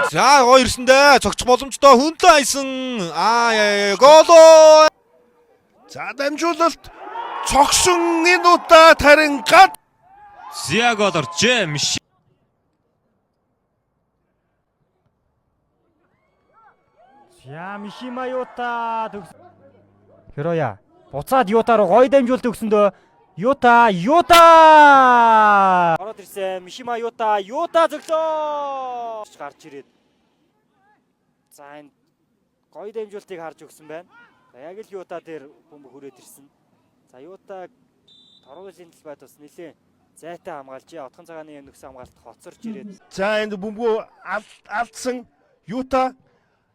За гоё ирсэндээ цогч боломжтой хөндлөн айсан. Гол. За дамжуулалт цогсон энэ удаа тарин гад. Зя гол оржээ. За Мишима Юта Хироя буцаад Юта руу гоё дамжуулт өгсөндөө Юта ороод ирсэн Мишима Юта зөглөө гарч ирээд за энэ гоё дамжуултыг харж өгсөн байна. За яг л Юта дээр бөмбөг хүрээд ирсэн. За Юта торгуулийн талбайд бас нэлээ зайтай хамгаалж отхон цагааны нөхс хамгаалт хоцорч ирээд За энэ бөмбөг алдсан Юта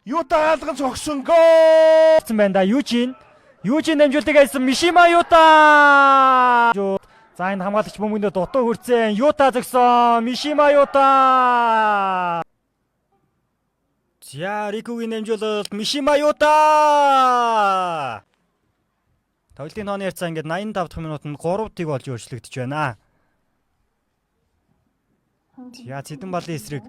хаалган цогсон гол байна да. Южин дамжуултыг хайсан Мишима Юта. За энэ хамгаалагч бөмбөгөнд дутуу хүрсэн. Юта зогсон. Мишима Юта. За Рикугийн дамжуулалт Мишима Юта. Тоглолтын тооны ярцаа ингээд 85 дахь минутанд 3-ыг болж өөрчлөгдөж байна. За Цэдэн балын эсрэг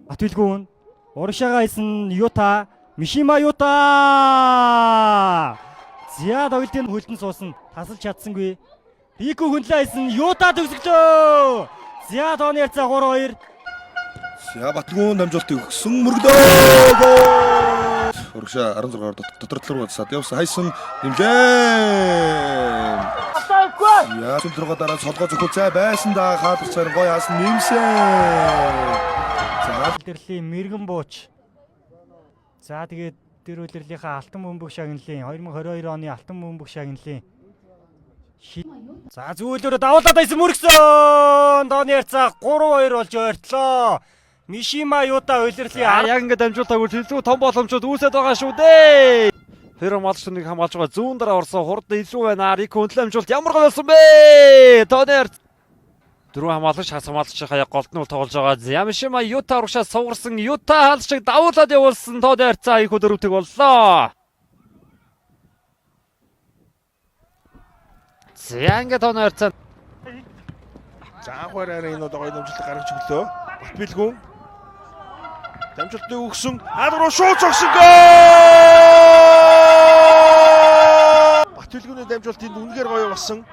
Батүлгүүн урагшаага хайсан Юта. Мишима Юта. За тоглолтын хөлтөн суусан тасалж чадсангүй. Рику хөндлөө хайсан Юта төгсгөлөө. За тооны ярцаа 3-2. За Батгүн дамжуултыг өгсөн мөргдөө. Урагшаа 16-аар дотор талруу цаад явсан хайсан нэмжээ. Я цэнтрого дараа солгоо зөвхөн цай байсан да хаалгач царин гоё яасан нэмсэн. За Улирлийн мэрэгэн бууч. За тэгээд тэр улирлийнхаа алтан бөмбөг шагналын 2022 оны алтан бөмбөг шагналын За зүүлөөрөө давуулаад байсан мөргсөн. Дооны ярцаа 3-2 болж ойртлоо. Мишима Юта улирлийн яг ингээд дамжуултаагүй илүү том боломжууд үүсэж байгаа шүү дээ. Тэр малчныг хамгаалж байгаа зүүн дараа орсон хурд илүү байна. Рико хөндлөн дамжуулт ямар гол болсон бэ? Дооны ярц дөрөв хамгаалагч хамгаалагчийнхаа голднуул тоглож байгаа. Мишима Юта урагшаа сувгарсан. Юта хаалчиг давуулаад явуулсан. Дооны ярцаа их өдөрөвтөг боллоо. За ингээд дооны ярцаа За анхаараа энэ одоо гоё дамжуултыг гаргаж өглөө. Батбилгүн дамжуултыг өгсөн. Руу шууд цогсон гол! Батбилгүний дамжуулт энд үнэхээр гоё болсон.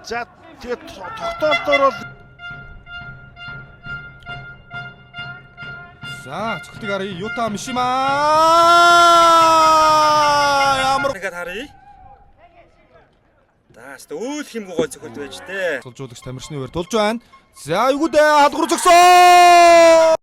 За тэгээд тогтоолтоор бол За цогтыг харъя. Юта Мишима. Ямар нэгэд харъя. Даас өөл хэмгүү гой цогт байж тээ. тулжуулагч Тамирчны үгээр тулж байна. За айгуу дээ халдвар зогсоо.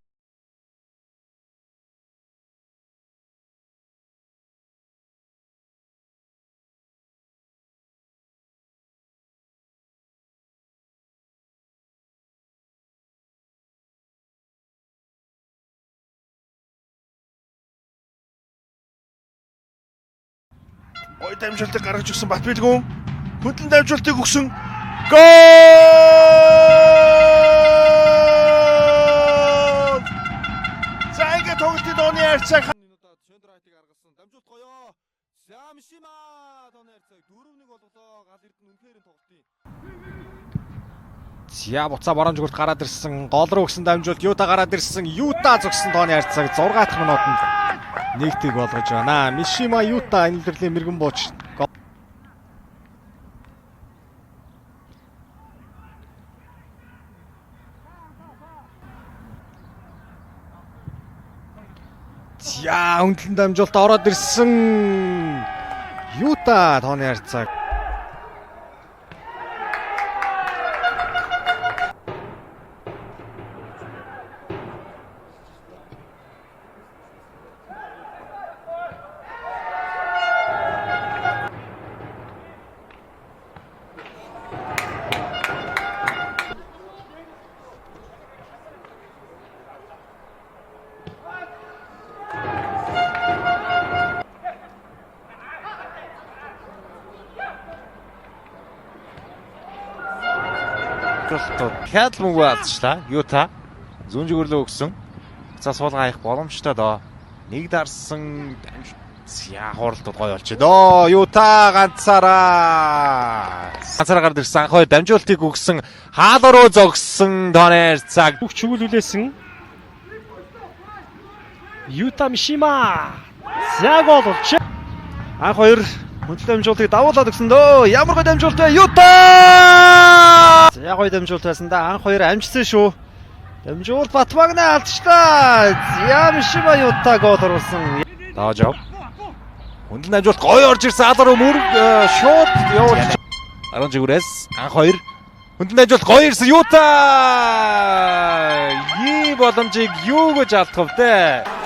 гоё дамжуултыг гаргаж өгсөн Батбилгүн хөндлөн дамжуултыг өгсөн гол! За ингээд тоглолтын дооны харьцааг Шендрайтыг гаргасан. Дамжуулт гоёо. За Мишима тооны харьцааг 4-1 болголоо. Гал эрдэнэ үнэхээр тоглолтын. За буцаа борон зүгт гараад ирсэн. Гол руу өгсөн дамжуулт Юта гараад ирсэн. Юта зогсон тооны харьцааг 6 дахь минутанд нэгтийг болгож байна. Мишима Юта энэ үлрэлийн мэрэгэн бууч. За хөндлөн дамжуулт ороод ирсэн. Юта тооны харьцааг хяд мөнгө алдчихлаа. Юта зүүн зүгөрлөө өгсөн. За суулга хаях боломжтой доо. Нэг дарсан за хуралдууд гоё болчихдоо. Юта ганцаараа гард ирсэн анх хоёр дамжуултыг өгсөн. Хаалруу зогссон тооны цаг. Бүх чүглүүлээсэн Юта Мишима. За гол болж. Анх хоёр хөндлөлт амжуултыг давуулаад өгсөн дөө. Ямар гоё дамжуулт вэ? Юта! За гоё дамжуулт байсан да. Анх хоёр амжсан шүү. Дамжуулт Батмагна алдчихлаа. За Мишима Юта гол оруулсан. Таажав. Хөндлөлт амжуулт гоё орж ирсэн. Алар мөрөг шууд явуулж. 10 жигүүрээс анх хоёр хөндлөлт амжуулт гоё ирсэн. Юта! Ийм боломжийг юу гэж алдах вэ?